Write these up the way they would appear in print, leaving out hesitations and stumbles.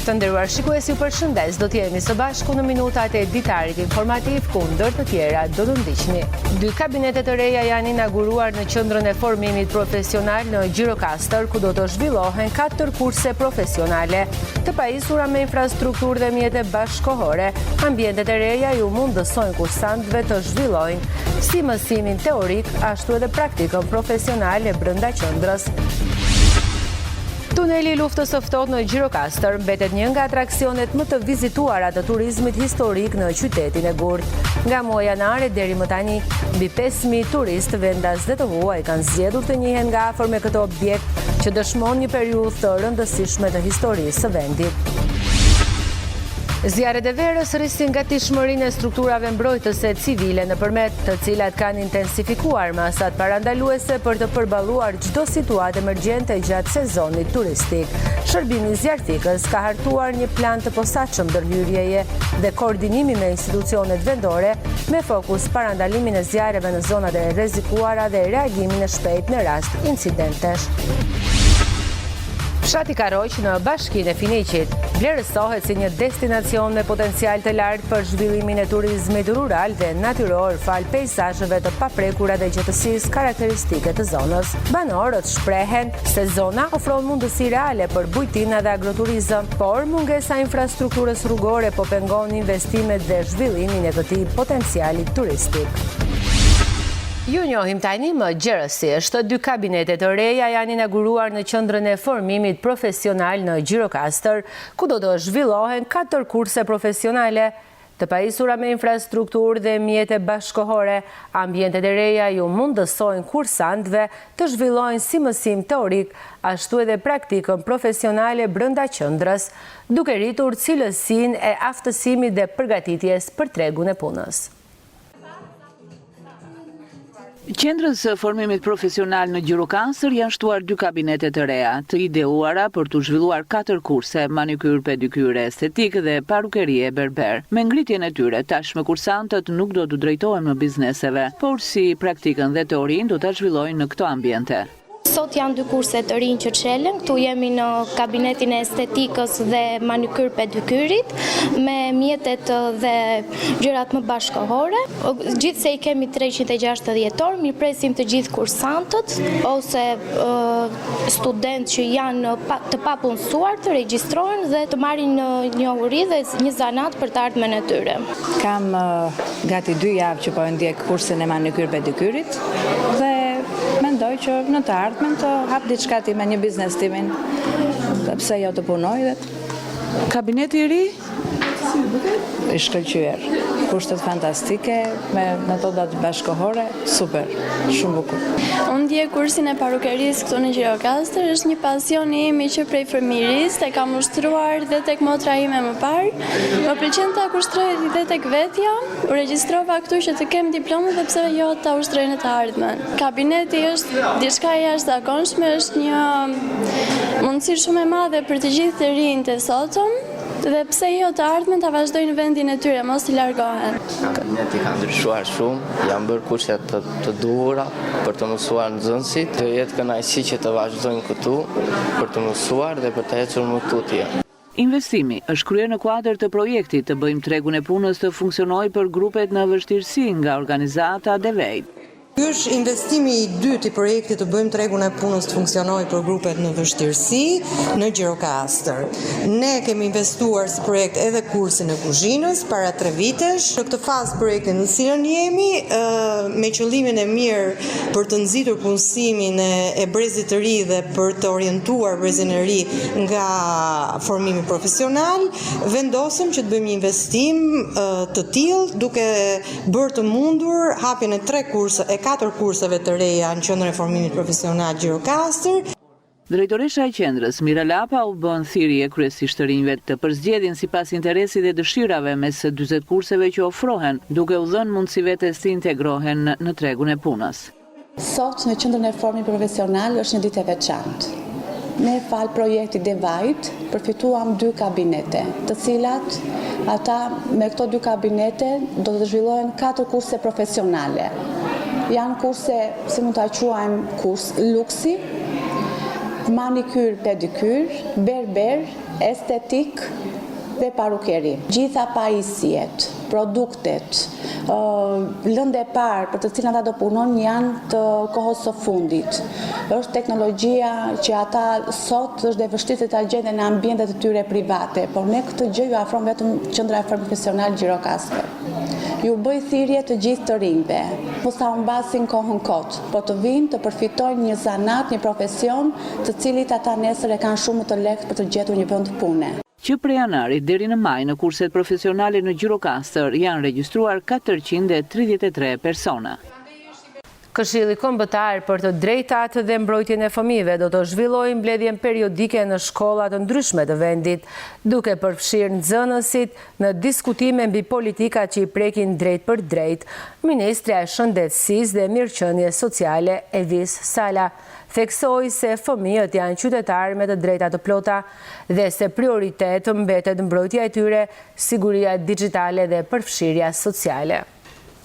Të nderuar shikues, ju përshëndes. Do t'jemi së bashku në minutat e ditarit informativ ku ndër të tjera do të ndiqni. 2 kabinetet të reja janë inauguruar në qendrën e formimit profesional në Gjirokastër, ku do të zhvillohen 4 kurse profesionale të pajisura me infrastrukturë dhe mjete bashkëkohore. Ambientet e reja ju mundësojnë kursantëve të zhvillojnë si mësimin teorik, ashtu edhe praktikën profesionale brenda qendrës. Tuneli i luftës së ftohtë në Gjirokastër mbetet një nga atraksionet më të vizituara të turizmit historik në qytetin e Gurt. Nga muaji janar deri më tani, mbi 5.000 turistë vendas dhe të huaj kanë zgjedhur të njihen nga afër me këtë objekt që dëshmon një periudhë të rëndësishme të historisë së vendit. Zjarret e verës rrisin gatishmërinë e strukturave mbrojtëse civile nëpërmjet të cilat kanë intensifikuar masat parandaluese për të përballuar çdo situatë emergjente gjatë sezonit turistik. Shërbimi zjarrtikës ka hartuar një plan të posaçëm ndërhyrjeje dhe koordinimi me institucionet vendore me fokus parandalimin e zjarreve në zonat e rrezikuara dhe reagimin e shpejtë në rast incidentesh. Fshati Karroq në bashkinë e Finiqit vlerësohet si një destinacion me potencial të lartë për zhvillimin e turizmit rural dhe natyror fal peizazheve të paprekura dhe gjatësisë karakteristike të zonës. Banorët shprehen se zona ofron mundësi reale për bujtina dhe agroturizëm, por mungesa e infrastrukturës rrugore po pengon investimet dhe zhvillimin e këtij potenciali turistik. Ju njohim tani më gjërësisht. 2 kabinete të reja janë inauguruar në qendrën e formimit profesional në Gjirokastër, ku do të zhvillohen 4 kurse profesionale të pajisura me infrastrukturë dhe mjete bashkëkohore. Ambientet e reja ju mundësojnë kursantëve të zhvillojnë si mësim teorik, ashtu edhe praktikën profesionale brenda qendrës, duke rritur cilësinë e aftësimit dhe përgatitjes për tregun e punës. Qendrës së formimit profesional në Gjirokastër janë shtuar 2 kabinete të reja, të ideuara për të zhvilluar 4 kurse, manikyr, pedikyre, estetik dhe parukerie berber. Me ngritjen e tyre, tashmë kursantët nuk do të drejtohen në bizneseve, por si praktikën dhe teorinë do ta zhvillojnë në këto ambiente. Sot janë 2 kurse të rinj që çelen. Këtu jemi në kabinetin e estetikës dhe manikyr pedikyrit me mjetet dhe gjërat më bashkëkohore. Gjithsej kemi 360 orë, mirëpresim të gjithë kursantët ose studentë që janë të papunësuar të regjistrohen dhe të marrin njohuri dhe një zanat për të ardhmen e tyre. Kam gati 2 javë që po ndjek kursin e manikyr pedikyrit dhe mendoj që në të ardhmen të hap diçka ti me një biznes timin, pse jo të punoj dhe. Kabineti i ri? I shkëlqyer. Kushtet fantastike, me metodat bashkëkohore, super, shumë bukur. Unë ndjek kursin e parukerisë këtu në Gjirokastër, është një pasion imi që prej fëmirisë e kam ushtruar dhe tek motra ime më parë. Më pëlqen ta kushtroj dhe tek vetja, u regjistrova këtu që të kem diplomë dhe pse jo ta ushtroj në të ardhmen. Kabineti është diçka e jashtëzakonshme, është një mundësi shumë e madhe për të gjithë të rinjtë e sotëm. Dhe pse jo të ardhmen ta vazhdojnë në vendin e tyre, mos të largohen. Kabineti ka ndryshuar shumë, janë bërë kurshe të duhura për të mësuar nxënësit, të jetë kënaqësi që të vazhdojnë këtu për të mësuar dhe për të ecur më tutje. Investimi është kryer në kuadër të projektit të bëjmë tregun e punës të funksionojë për grupet në vështirësi nga organizata Devejt. Ky është investimi i dytë i projektit të bëjmë tregun e punës të funksionojë për grupet në vështirësi në Gjirokastër. Ne kemi investuar si projekt edhe kursin e kuzhinës para 3 vitesh. Në këtë fazë projekti në cilën jemi me qëllimin e mirë për të nxitur punësimin e brezit të ri dhe për të orientuar brezin e ri nga formimi profesional, vendosëm që të bëjmë një investim të tillë duke bërë të mundur hapjen e 3 kurse 4 kurseve të reja në qendrën e formimit profesional Gjirokastër. Drejtoresha e qendrës, Mira Lapa, u bën thirrje kryesisht të rinjve të përzgjedhin sipas interesit dhe dëshirave mes 40 kurseve që ofrohen, duke u dhënë mundësi vetes të integrohen në tregun e punës. Sot në qendrën e formimit profesional është një ditë e veçantë. Ne fal projektit Devajt përfituam 2 kabinete, të cilat ata me këto 2 kabinete do të zhvillohen 4 kurse profesionale. Janë kurse, si mund ta quajmë, kurs luksi, manikyr, pedikyr, berber, estetik dhe parukeri. Gjitha pajisjet, produktet, lëndë e parë për të cilën ata do punon janë të kohës së fundit. Është teknologjia që ata sot është e vështirë ta gjenden në ambientet e tyre private, por ne këtë gjë ju afron vetëm Qendra e Formimit Profesional Gjirokastër. Ju bëj thirrje të gjithë të rinjve, mos ta humbasin kohën kot, por të vinë të përfitojnë një zanat, një profesion, të cilit ata nesër e kanë shumë më të lehtë për të gjetur një vend pune. Që prej janarit deri në maj në kurset profesionale në Gjirokastër janë regjistruar 433 persona. Këshilli Kombëtar për të drejtat dhe mbrojtjen e fëmijëve do të zhvillojë mbledhjen periodike në shkolla të ndryshme të vendit, duke përfshirë nxënësit në diskutime mbi politikat që i prekin drejt për drejt. Ministrja e Shëndetësisë dhe Mirëqenies Sociale Evis Sala theksoi se fëmijët janë qytetarë me të drejta të plota dhe se prioritet mbetet mbrojtja e tyre, siguria digjitale dhe përfshirja sociale.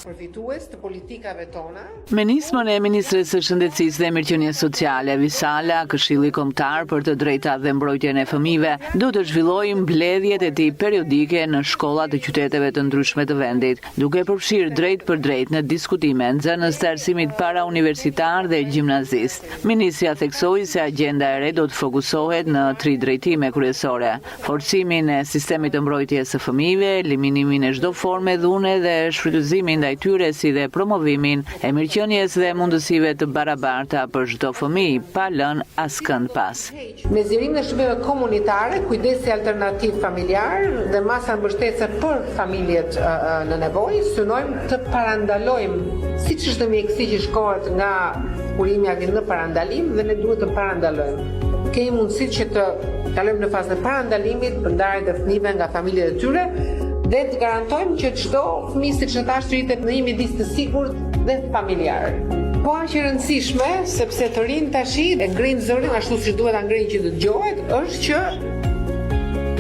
Përfitues të politikave tona. Me nismën e Ministres së Shëndetësisë dhe Mirëqenies Sociale Visala, Këshilli Kombëtar për të drejtat dhe mbrojtjen e fëmijëve do të zhvillojë mbledhjet e tij periodike në shkollat të qyteteve të ndryshme të vendit, duke përfshirë drejt për drejt në diskutime nxënës të arsimit para universitar dhe gjimnazist. Ministria theksoi se agjenda e re do të fokusohet në 3 drejtime kryesore: forcimin e sistemit të mbrojtjes së fëmijëve, eliminimin e çdo forme dhune dhe shfrytëzimin ndaj tyre si dhe promovimin e mirëqenies dhe mundësive të barabarta për çdo fëmijë, pa lënë askënd pas. Me zgjerimin e shërbimeve komunitare, kujdesi alternativ familjar dhe masa mbështetëse për familjet në nevojë, synojmë të parandalojmë siç është mjekësi që shkohet nga kurimi arrit në parandalim dhe ne duhet të parandalojmë. Kemi mundësi që të kalojmë në fazën e parandalimit për ndarjen e fëmijëve nga familjet e tyre dhe të garantojmë që çdo fëmijë siç e thash rritet në një midis të sigurt dhe familjar. Po aq e rëndësishme, sepse të rinë tashi e ngrinë zërin ashtu siç duhet ta ngrinë që të dëgjohet, është që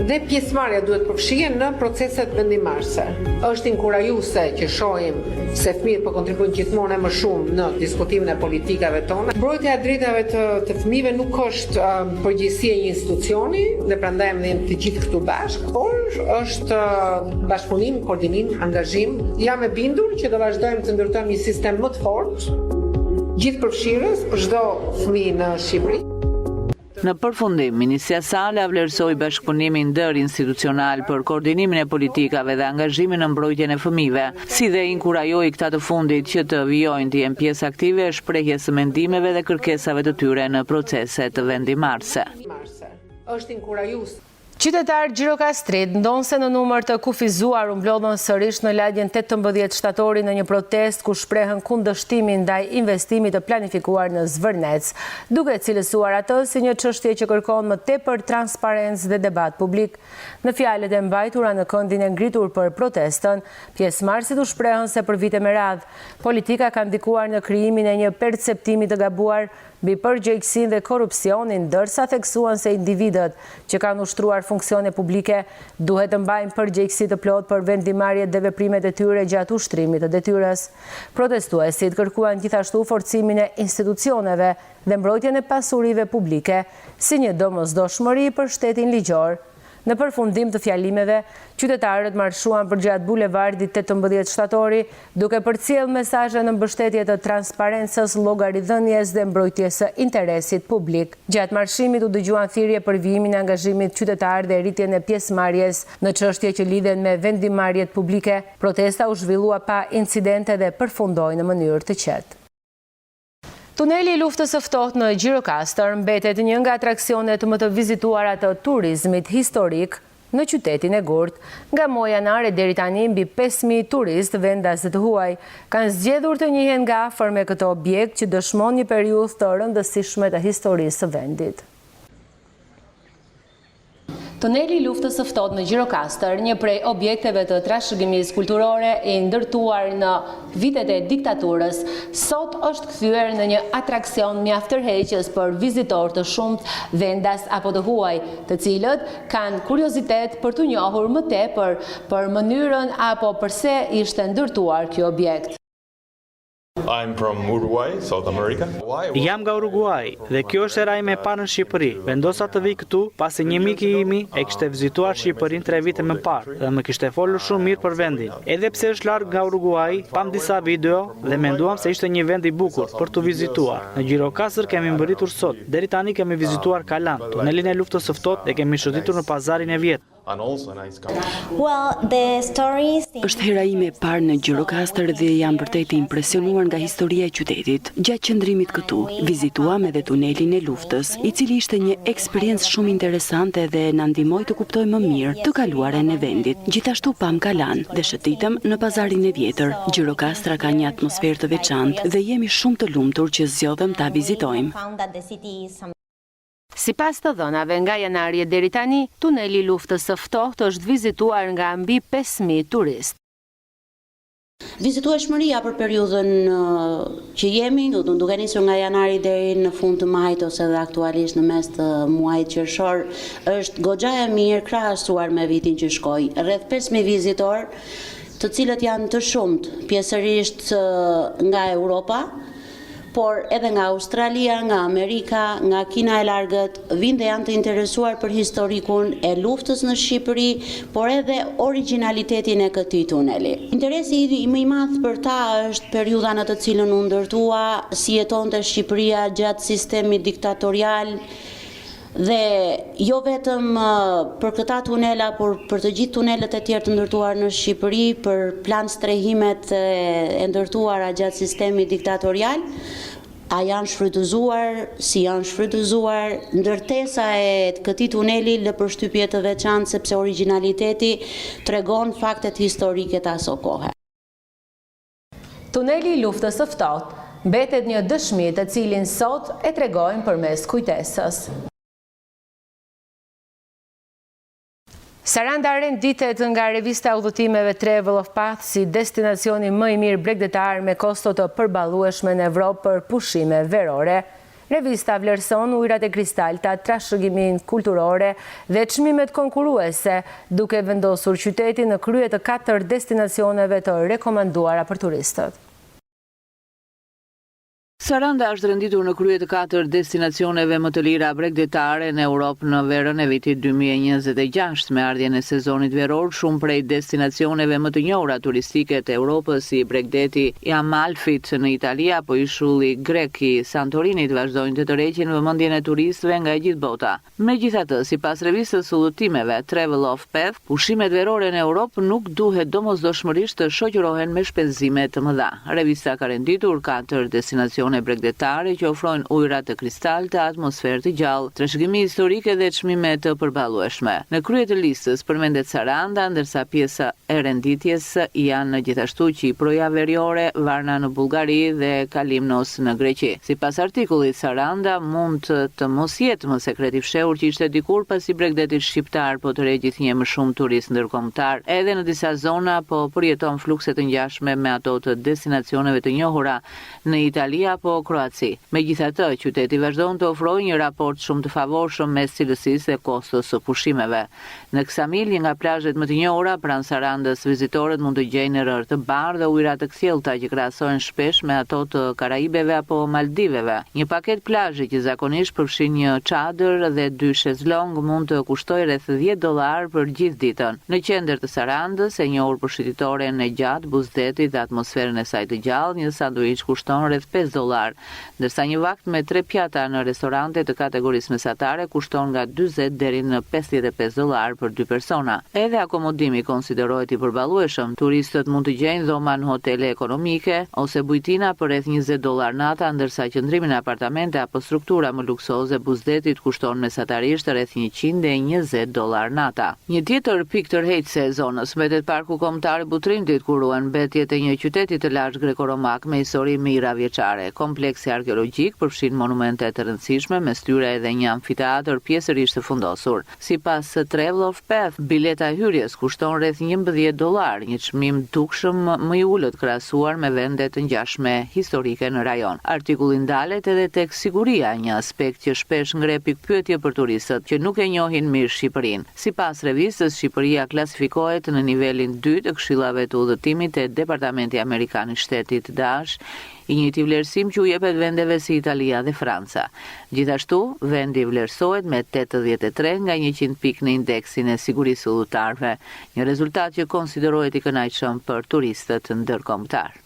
dhe pjesëmarrja duhet përfshihen në proceset vendimarrëse. Është inkurajuese që shohim se fëmijët po kontribuojnë gjithmonë më shumë në diskutimin e politikave tona. Mbrojtja e drejtave të fëmijëve nuk është përgjegjësi e një institucioni, dhe prandaj ne jemi të gjithë këtu bashkë, por është bashkëpunim, koordinim, angazhim. Jam e bindur që do vazhdojmë të ndërtojmë një sistem më të fortë, gjithëpërfshirës për çdo fëmijë në Shqipëri. Në përfundim, Ministria Sala vlerësoi bashkëpunimin ndër-institucional për koordinimin e politikave dhe angazhimin në mbrojtjen e fëmijëve, si dhe inkurajoi këta të fundit që të vijojnë të jenë pjesë aktive e shprehjes së mendimeve dhe kërkesave të tyre në procese të vendimarrëse. Është inkurajues. Qytetarë Gjirokastrit ndonse në numër të kufizuar u mblodhën sërish në lagjen 18 shtatori në një protest ku shprehën kundërshtimin ndaj investimit të planifikuar në Zvërnec, duke cilësuar atë si një çështje që kërkon më tepër transparencë dhe debat publik. Në fjalët e mbajtura në këndin e ngritur për protestën, pjesëmarrësit u shprehën se për vite me radhë, politika ka ndikuar në krijimin e një perceptimi të gabuar mbi përgjegjësinë dhe korrupsionin, ndërsa theksuan se individët që kanë ushtruar funksione publike duhet të mbajnë përgjegjësi të plotë për vendimarrjet dhe veprimet e tyre gjatë ushtrimit të detyrës. Protestuesit kërkuan gjithashtu forcimin e institucioneve dhe mbrojtjen e pasurive publike si një domosdoshmëri për shtetin ligjor. Në përfundim të fjalimeve, qytetarët marshuan përgjatë bulevardit 18 shtatori, duke përcjellë mesazhe në mbështetje të transparencës, llogaridhënies dhe mbrojtjes së interesit publik. Gjatë marshimit u dëgjuan thirrje për vijimin e angazhimit qytetar dhe rritjen e pjesëmarrjes në çështje që lidhen me vendimarrjet publike. Protesta u zhvillua pa incidente dhe përfundoi në mënyrë të qetë. Tuneli i luftës së ftohtë në Gjirokastër mbetet një nga atraksionet më të vizituara të turizmit historik në qytetin e Gurt. Nga muaji janar deri tani mbi 5.000 turistë vendas të huaj kanë zgjedhur të njihen nga afër me këtë objekt që dëshmon një periudhë të rëndësishme të historisë së vendit. Tuneli i luftës së ftohtë në Gjirokastër, një prej objekteve të trashëgimisë kulturore e ndërtuar në vitet e diktaturës, sot është kthyer në një atraksion mjaft tërheqës për vizitorë të shumtë vendas apo të huaj, të cilët kanë kuriozitet për të njohur më tepër për mënyrën apo pse ishte ndërtuar ky objekt. I'm from Uruguay, South America. Jam nga Uruguay dhe kjo është era ime e parë në Shqipëri. Vendosa të vij këtu pasi një mik i imi e kishte vizituar Shqipërinë 3 vite më parë dhe më kishte folur shumë mirë për vendin. Edhe pse është larg nga Uruguay, pam disa video dhe menduam se ishte një vend i bukur për të vizituar. Në Gjirokastër kemi mbërritur sot. Deri tani kemi vizituar Kalan, tunelin e luftës së ftohtë dhe kemi shëtitur në pazarin e vjetër. Është hera ime e parë në Gjirokastër dhe jam vërtet impresionuar nga historia e qytetit. Gjatë qëndrimit këtu, vizituam edhe tunelin e luftës, i cili ishte një eksperiencë shumë interesante dhe na ndihmoi të kuptojmë më mirë të kaluaren e vendit. Gjithashtu pam Kalan dhe shëtitëm në pazarin e vjetër. Gjirokastra ka një atmosferë të veçantë dhe jemi shumë të lumtur që zgjodhem ta vizitojmë. Sipas të dhënave nga janari deri tani, tuneli i luftës së ftohtë është vizituar nga mbi 5.000 turistë. Vizitueshmëria për periudhën që jemi, duke nisur nga janari deri në fund të majit ose edhe aktualisht në mes të muajit qershor, është goxha e mirë krahasuar me vitin që shkoi. Rreth 5.000 vizitorë, të cilët janë të shumt, pjesërisht nga Europa, por edhe nga Australia, nga Amerika, nga Kina e largët, vinë dhe janë të interesuar për historikun e luftës në Shqipëri, por edhe originalitetin e këtij tuneli. Interesi më i madh për ta është periudha në të cilën u ndërtua, si jetonte Shqipëria gjatë sistemit diktatorial, dhe jo vetëm për këta tunela, por për të gjithë tunelet e tjerë të ndërtuar në Shqipëri, për plan strehimet e ndërtuara gjatë sistemit diktatorial, a janë shfrytëzuar, si janë shfrytëzuar, ndërtesa e këtij tuneli lë përshtypje të veçantë sepse originaliteti tregon faktet historike të aso kohe. Tuneli i luftës së ftohtë mbetet një dëshmi të cilin sot e tregojnë përmes kujtesës. Saranda renditet nga revista udhëtimeve Travel of Path si destinacioni më i mirë bregdetar me kosto të përballueshme në Evropë për pushime verore. Revista vlerëson ujërat e kristalta, trashëgimin kulturore dhe çmimet konkurruese, duke vendosur qytetin në krye të 4 destinacioneve të rekomanduara për turistët. Saranda është renditur në krye të 4 destinacioneve më të lira bregdetare në Europë në verën e vitit 2026. Me ardhjen e sezonit veror, shumë prej destinacioneve më të njohura turistike të Europës, si bregdeti i Amalfit në Itali apo ishulli grek i Santorinit, vazhdojnë të tërheqin vëmendjen e turistëve nga e gjithë bota. Megjithatë, sipas revistës udhëtimeve Travel of Path, pushimet verore në Europë nuk duhet domosdoshmërisht të shoqërohen me shpenzime të mëdha. Revista ka renditur 4 destinacione bregdetare që ofrojnë ujëra të kristalta, atmosferë të gjallë, trashëgimi historike dhe çmime të përballueshme. Në krye të listës përmendet Saranda, ndërsa pjesa e renditjes janë gjithashtu Qipëroja Veriore, Varna në Bullgari dhe Kalimnos në Greqi. Sipas artikullit, Saranda mund të mos jetë më sekret i fshehur që ishte dikur pasi bregdetit shqiptar po tërheq gjithnjë më shumë turistë ndërkombëtar, edhe në disa zona po përjeton flukse të ngjashme me ato të destinacioneve të njohura në Itali apo Kroaci. Megjithatë, qyteti vazhdon të ofrojë një raport shumë të favorshëm mes cilësisë dhe kostos së pushimeve. Në Ksamil, një nga plazhet më të njohura pranë Sarandës, vizitorët mund të gjejnë rrë të bardhë dhe ujëra të kthjellta që krahasohen shpesh me ato të Karaibeve apo Maldiveve. Një paketë plazhi që zakonisht përfshin një çadër dhe 2 shezlong mund të kustojë rreth $10 për gjithë ditën. Në qendër të Sarandës, e njohur për shititoren e gjatë, buzdetit dhe atmosferën e saj të gjallë, një sanduiç kushton rreth $5, ndërsa një vakt me 3 pjata në restorante të kategorisë mesatare kushton nga $40 deri në $55 për 2 persona. Edhe akomodimi konsiderohet i përballueshëm. Turistët mund të gjejnë dhoma në hotele ekonomike ose bujtina për rreth $20 nata, ndërsa qëndrimi në apartamente apo struktura më luksoze buzdetit kushton mesatarisht rreth $120 nata. Një tjetër pikë tërheqëse e zonës mbetet parku kombëtar i Butrintit, ku ruhen mbetjet e një qyteti të lashtë greko-romak me histori mijëra vjeçare. Kompleksi arkeologjik përfshin monumente të rëndësishme, mes tyre edhe një amfiteatër pjesërisht të fundosur. Sipas Travel of Path, bileta e hyrjes kushton rreth $11, një çmim dukshëm më i ulët krahasuar me vende të ngjashme historike në rajon. Artikulli ndalet edhe tek siguria, një aspekt që shpesh ngre pikpyetje për turistët që nuk e njohin mirë Shqipërinë. Sipas revistës, Shqipëria klasifikohet në nivelin 2 të këshillave të udhëtimit e Departamenti Amerikan i Shtetit Dash, i njëjti vlerësim që u jepet vendeve si Italia dhe Franca. Gjithashtu, vendi vlerësohet me 83 nga 100 pikë në indeksin e sigurisë udhëtarëve, një rezultat që konsiderohet i kënaqshëm për turistët ndërkombëtar.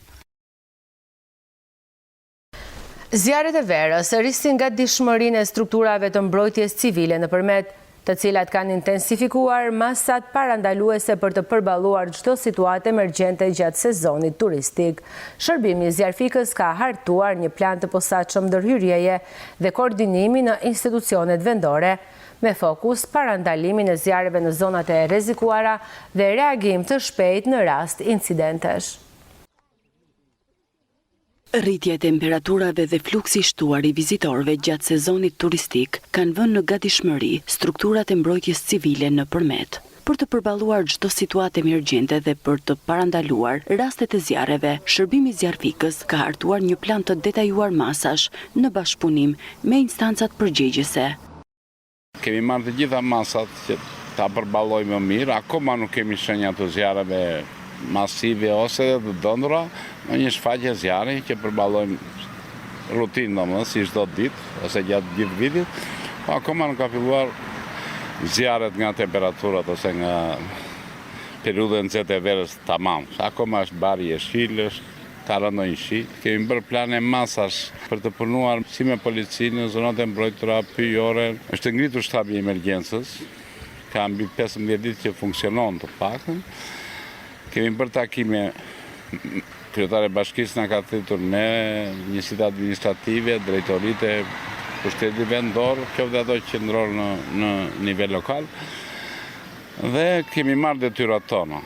Zjarret e verës rrisin gatishmërinë e strukturave të mbrojtjes civile nëpërmjet të cilat kanë intensifikuar masat parandaluese për të përballuar çdo situatë emergjente gjatë sezonit turistik. Shërbimi i zjarfikës ka hartuar një plan të posaçëm ndërhyrjeje dhe koordinimi në institucionet vendore, me fokus parandalimin e zjarreve në zonat e rrezikuara dhe reagim të shpejtë në rast incidentesh. Rritja e temperaturave dhe fluksi i shtuar i vizitorëve gjatë sezonit turistik kanë vënë në gatishmëri strukturat e mbrojtjes civile nëpërmet. Për të përballuar çdo situatë emergjente dhe për të parandaluar rastet e zjarreve, shërbimi i zjarfikës ka hartuar një plan të detajuar masash në bashkëpunim me instancat përgjegjëse. Kemi marrë të gjitha masat që ta përballojmë më mirë, akoma nuk kemi shenja të zjarreve masive ose të dëndura, në një shfaqje zjarri që përballojmë rutinë domosdoshmë si çdo ditë ose gjatë gjithë vitit, po akoma nuk ka filluar zjarret nga temperaturat ose nga periudha e nxehtë e verës tamam. Akoma është bari i jeshilës, ka rënë një shi. Kemi bërë plane masash për të punuar si me policinë në zonat e mbrojtura pyjore. Është ngritur shtabi i emergjencës, ka mbi 15 ditë që funksionon të paktën. Kemi bërë takime, kryetari i bashkisë na ka thëtur me njësitë administrative, drejtoritë e pushtetit vendor, qoftë ato që qëndrojnë në nivel lokal, dhe kemi marrë detyrat tona.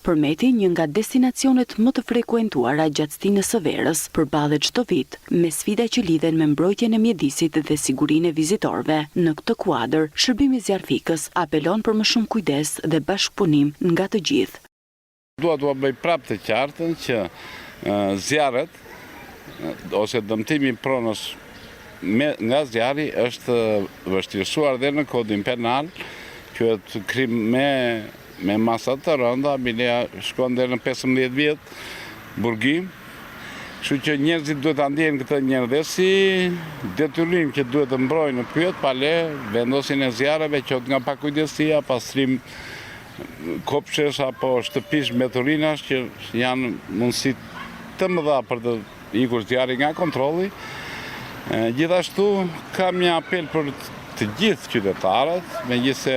Përmeti, një nga destinacionet më të frekuentuara gjatë stinës së verës, përballet çdo vit me sfida që lidhen me mbrojtjen e mjedisit dhe sigurinë e vizitorëve. Në këtë kuadër, shërbimi i zjarfikës apelon për më shumë kujdes dhe bashkëpunim nga të gjithë. Dua të bëj prapë të qartën që zjarret ose dëmtimi i pronës nga zjarri është vështirësuar dhe në kodin penal, quhet krim me masa të rënda, bileja shkon deri në 15 vjet burgim. Kështu që njerëzit duhet ta ndjejnë këtë njërdhë si detyrim që duhet të mbrojnë në pyet pa le vendosin e zjarreve, qoftë nga pakujdesia, pastrim kopshesh apo shtëpish me turinash që janë mundësi të mëdha për të ikur zjarri nga kontrolli. Gjithashtu kam një apel për të gjithë qytetarët, megjithëse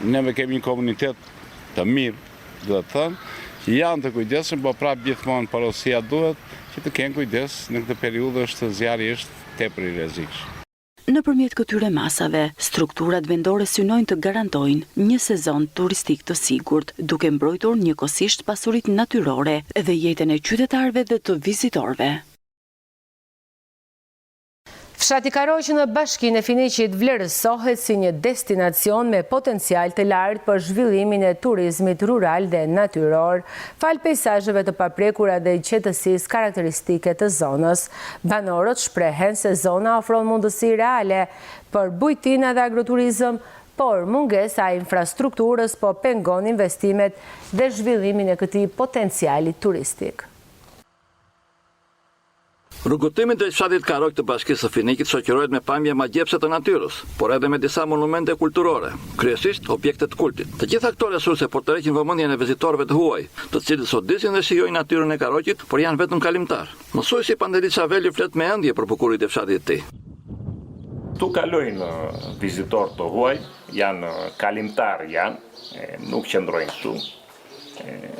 neve kemi një komunitet të mirë, duhet të thënë, që janë të kujdesshëm, por prapë gjithmonë porosia duhet që të kenë kujdes në këtë periudhë është zjarri është tepër i rrezikshëm. Nëpërmjet këtyre masave, strukturat vendore synojnë të garantojnë një sezon turistik të sigurt, duke mbrojtur njëkohësisht pasuritë natyrore dhe jetën e qytetarëve dhe të vizitorëve. Fshati Karoq në Bashkinë e Finiqit vlerësohet si një destinacion me potencial të lartë për zhvillimin e turizmit rural dhe natyror, fal peizazheve të paprekura dhe qetësisë karakteristike të zonës. Banorët shprehen se zona ofron mundësi reale për bujtinë dhe agroturizëm, por mungesa e infrastrukturës po pengon investimet dhe zhvillimin e këtij potenciali turistik. Rrugëtimi drejt fshatit Karoq të Bashkisë së Finikit shoqërohet me pamje magjepse të natyrës, por edhe me disa monumente kulturore, kryesisht objekte të kultit. Të gjitha këto resurse po tërheqin vëmendjen e vizitorëve të huaj, të cilët sot disin dhe shijojnë natyrën e Karoqit, por janë vetëm kalimtar. Mësuesi Pandeli Çaveli flet me ëndje për bukurit e fshatit të tij. Tu kalojnë vizitorë të huaj, janë kalimtar nuk qëndrojnë shumë.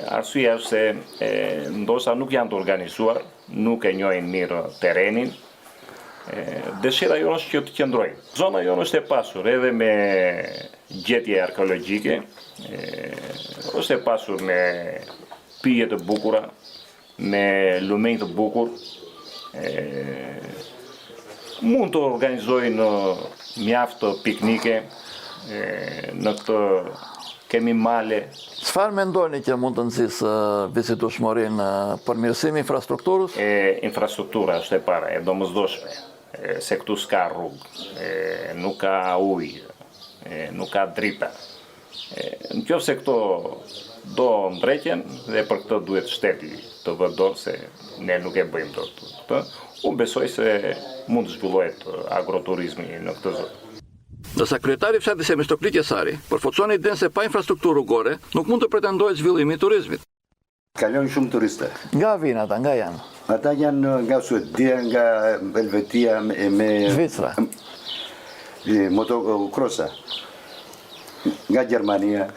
Arsyeja është se ndoshta nuk janë të organizuar, nuk e njohin mirë terrenin. Dëshira jonë është që të qëndrojnë. Zona jonë është e pasur edhe me gjetje arkeologjike, është e pasur me pije të bukura, me lumenj të bukur. Mund të organizojnë mjaft piknike në këtë. Kemi male. Çfarë mendoni që mund të nxjisë vizitueshmërinë përmirësimi i infrastrukturës? Infrastruktura është e para, e domosdoshme, se këtu s'ka rrugë, nuk ka ujë, nuk ka drita. Nëse këto do ndreqen dhe për këtë duhet shteti të vë dorë se ne nuk e bëjmë dorë këtë. Unë besoj se mund të zhvillohet agroturizmi në këtë zonë. Ndërsa kryetari i fshatit Semistokli Qesari përforcon idenë se pa infrastrukturë rrugore nuk mund të pretendojë zhvillimi i turizmit. Kalojnë shumë turiste. Nga vinë ata, nga janë? Ata janë nga Suedia, nga Elvetia, me Zvicra, motocrossa, nga Gjermania.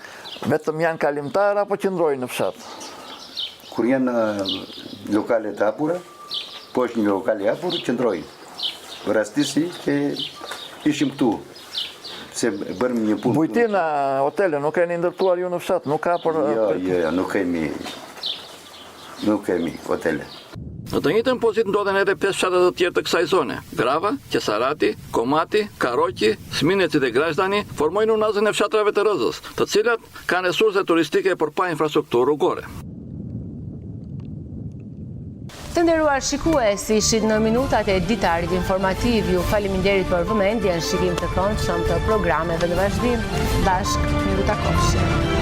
Vetëm janë kalimtar apo qëndrojnë në fshat? Kur janë lokale të hapura, po është një lokale hapur, qëndrojnë. Rastisi që ishim këtu. Se bërëm një punë. Bujtina, hotele, nuk keni ndërtuar ju në fshat, nuk ka për... Jo, nuk kemi hotele. Në të njëjtën pozitë ndodhen edhe 5 fshatet të tjerë të kësaj zone. Grava, Qesarati, Komati, Karoqi, Smineci dhe Grajsdani formojnë unazën e fshatrave të Rëzës, të cilat kanë resurse turistike por pa infrastrukturë rrugore. Të nderuar shikues, ishit në minutat e ditarit informativ. Ju faleminderit për vëmendjen, shikim të këndshëm të programeve në vazhdim. Bashkë, miru takofshim.